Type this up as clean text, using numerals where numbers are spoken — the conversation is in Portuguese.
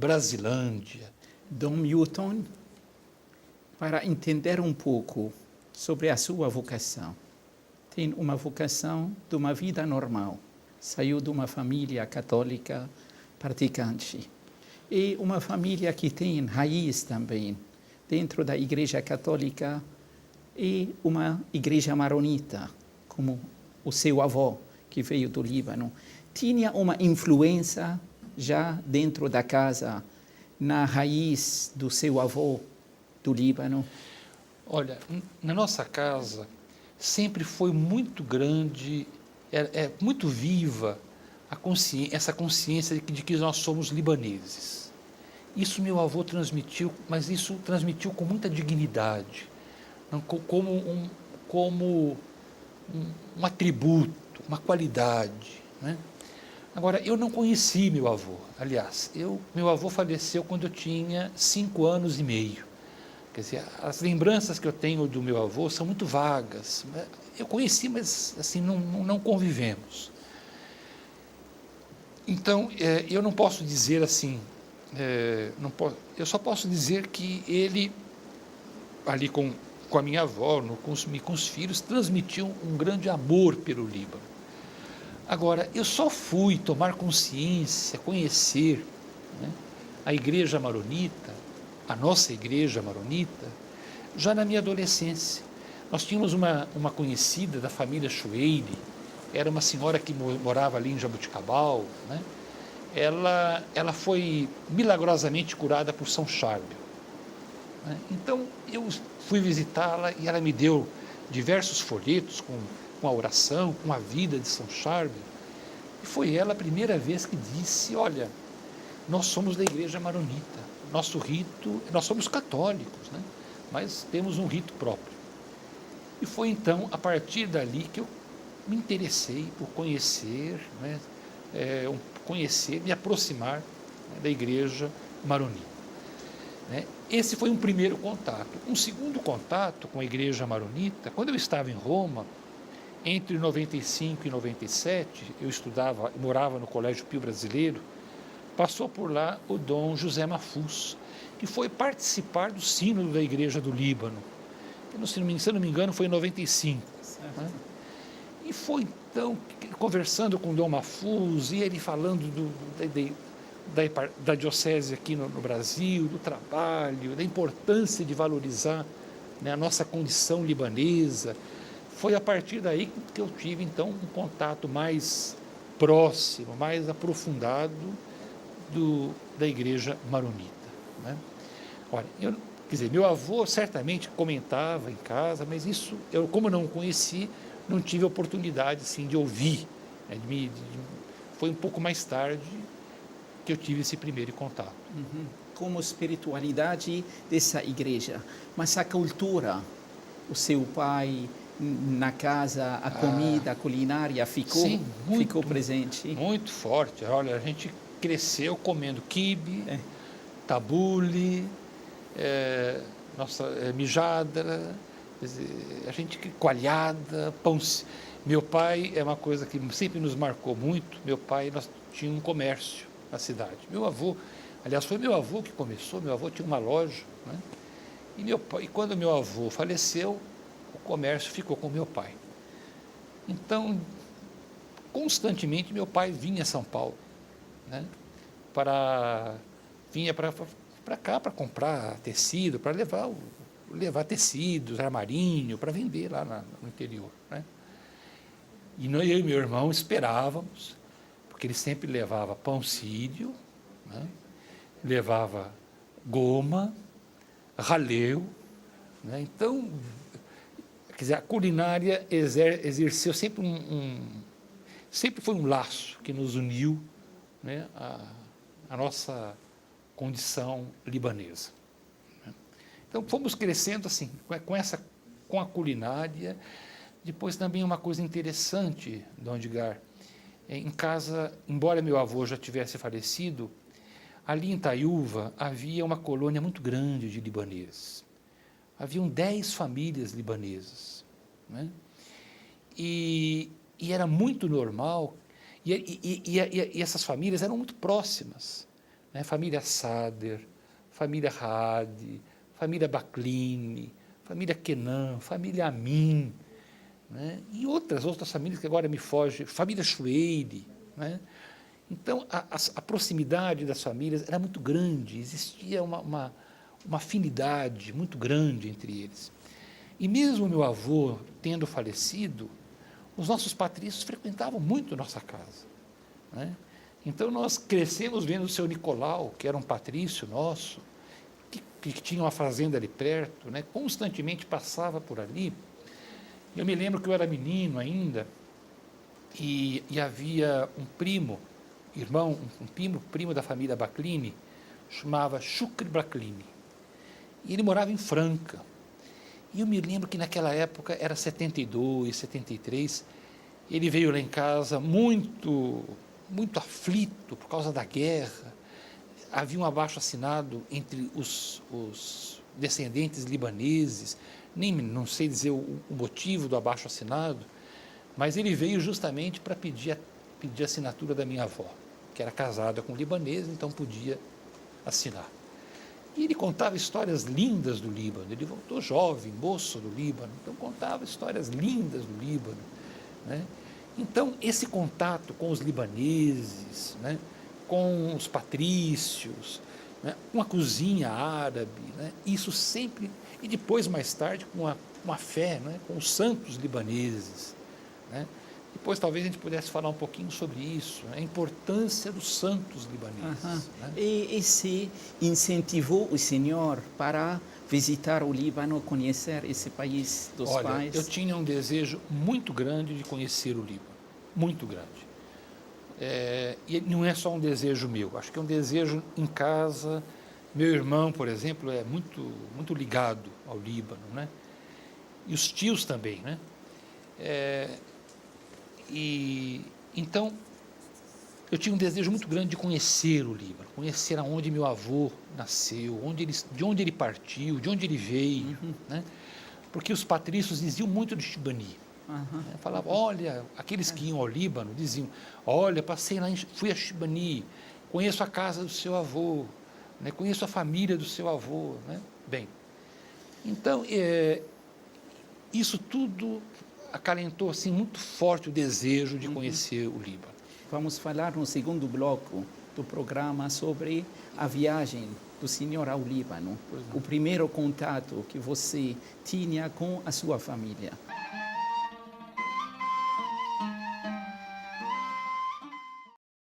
Brasilândia. Dom Milton, para entender um pouco sobre a sua vocação. Tem uma vocação de uma vida normal. Saiu de uma família católica praticante. E uma família que tem raiz também, dentro da Igreja Católica e uma igreja maronita, como o seu avô, que veio do Líbano. Tinha uma influência já dentro da casa, na raiz do seu avô do Líbano? Olha, na nossa casa sempre foi muito grande, muito viva essa consciência de que nós somos libaneses. Isso meu avô transmitiu, mas isso transmitiu com muita dignidade, como um atributo, uma qualidade, né? Agora, eu não conheci meu avô. Aliás, meu avô faleceu quando eu tinha 5 anos e meio. Quer dizer, as lembranças que eu tenho do meu avô são muito vagas. Eu conheci, mas assim, não convivemos. Então, eu não posso dizer assim, eu só posso dizer que ele, ali com a minha avó, com os filhos, transmitiu um grande amor pelo Líbano. Agora, eu só fui tomar consciência, conhecer, né, a igreja maronita, a nossa igreja maronita, já na minha adolescência. Nós tínhamos uma conhecida da família Chueire, era uma senhora que morava ali em Jaboticabal, né? Ela foi milagrosamente curada por São Charbel, né? Então, eu fui visitá-la e ela me deu diversos folhetos com a oração, com a vida de São Charbel. E foi ela a primeira vez que disse, olha, nós somos da igreja maronita, nosso rito, nós somos católicos, né? Mas temos um rito próprio. E foi então, a partir dali, que eu me interessei por conhecer, né, me aproximar, né, da igreja maronita, né? Esse foi um primeiro contato. Um segundo contato com a igreja maronita, quando eu estava em Roma, entre 95 e 97, eu morava no Colégio Pio Brasileiro, passou por lá o Dom José Mafuz, que foi participar do sínodo da Igreja do Líbano. Se eu não me engano, foi em 95. Né? E foi então, conversando com o Dom Mafuz, e ele falando da diocese aqui no Brasil, do trabalho, da importância de valorizar, né, a nossa condição libanesa. Foi a partir daí que eu tive, então, um contato mais próximo, mais aprofundado da igreja maronita, né? Olha, quer dizer, meu avô certamente comentava em casa, mas isso, como não o conheci, não tive a oportunidade, assim, de ouvir, né, foi um pouco mais tarde que eu tive esse primeiro contato. Uhum. Como espiritualidade dessa igreja, mas a cultura, o seu pai na casa, a comida, a culinária ficou presente? Muito forte. Olha, a gente cresceu comendo quibe, tabule, mijada, a gente coalhada, pão. Meu pai é uma coisa que sempre nos marcou muito. Meu pai, nós tínhamos um comércio na cidade. Meu avô, aliás, foi meu avô que começou. Meu avô tinha uma loja, né? E quando meu avô faleceu, o comércio ficou com meu pai. Então, constantemente meu pai vinha a São Paulo, né? Vinha para cá para comprar tecido, para levar tecidos, armarinho, para vender lá no interior, né? E eu e meu irmão esperávamos, porque ele sempre levava pão sírio, né? Levava goma, raleu, né? Então, quer dizer, a culinária exerceu sempre sempre foi um laço que nos uniu, né, a nossa condição libanesa, né? Então, fomos crescendo assim, com a culinária. Depois também uma coisa interessante, Dom Edgar, em casa, embora meu avô já tivesse falecido, ali em Taiúva havia uma colônia muito grande de libaneses. Haviam 10 famílias libanesas, né? E era muito normal, e essas famílias eram muito próximas, né? Família Sader, família Haadi, família Baclini, família Kenan, família Amin, né? E outras famílias que agora me fogem, família Shueiri, né? Então, a proximidade das famílias era muito grande, existia uma afinidade muito grande entre eles. E mesmo meu avô tendo falecido, os nossos patrícios frequentavam muito nossa casa, né? Então, nós crescemos vendo o seu Nicolau, que era um patrício nosso, que tinha uma fazenda ali perto, né? Constantemente passava por ali. Eu me lembro que eu era menino ainda, e havia um primo, irmão, primo da família Baclini, chamava Shukri Baclini. E ele morava em Franca. E eu me lembro que naquela época, era 72, 73, ele veio lá em casa muito aflito por causa da guerra. Havia um abaixo-assinado entre os descendentes libaneses, não sei dizer o motivo do abaixo-assinado, mas ele veio justamente para pedir a assinatura da minha avó, que era casada com um libanês, então podia assinar. E ele contava histórias lindas do Líbano. Ele voltou jovem, moço do Líbano, então contava histórias lindas do Líbano, né? Então, esse contato com os libaneses, né, com os patrícios, né, com a cozinha árabe, né, isso sempre, e depois, mais tarde, com a fé, né, com os santos libaneses, né? Depois talvez a gente pudesse falar um pouquinho sobre isso, né, a importância dos santos libaneses. Né? E se incentivou o senhor para visitar o Líbano, conhecer esse país dos pais? Eu tinha um desejo muito grande de conhecer o Líbano, muito grande. E não é só um desejo meu, acho que é um desejo em casa. Meu irmão, por exemplo, é muito ligado ao Líbano, né? E os tios também, né? Então, eu tinha um desejo muito grande de conhecer o Líbano, conhecer aonde meu avô nasceu, de onde ele partiu, de onde ele veio, né? Porque os patrícios diziam muito do Shibani. Né? Falavam, olha, aqueles que iam ao Líbano diziam, olha, passei lá, fui a Shibani, conheço a casa do seu avô, né? Conheço a família do seu avô, né? Bem, então, isso tudo acalentou assim, muito forte o desejo de conhecer o Líbano. Vamos falar no segundo bloco do programa sobre a viagem do senhor ao Líbano, o primeiro contato que você tinha com a sua família.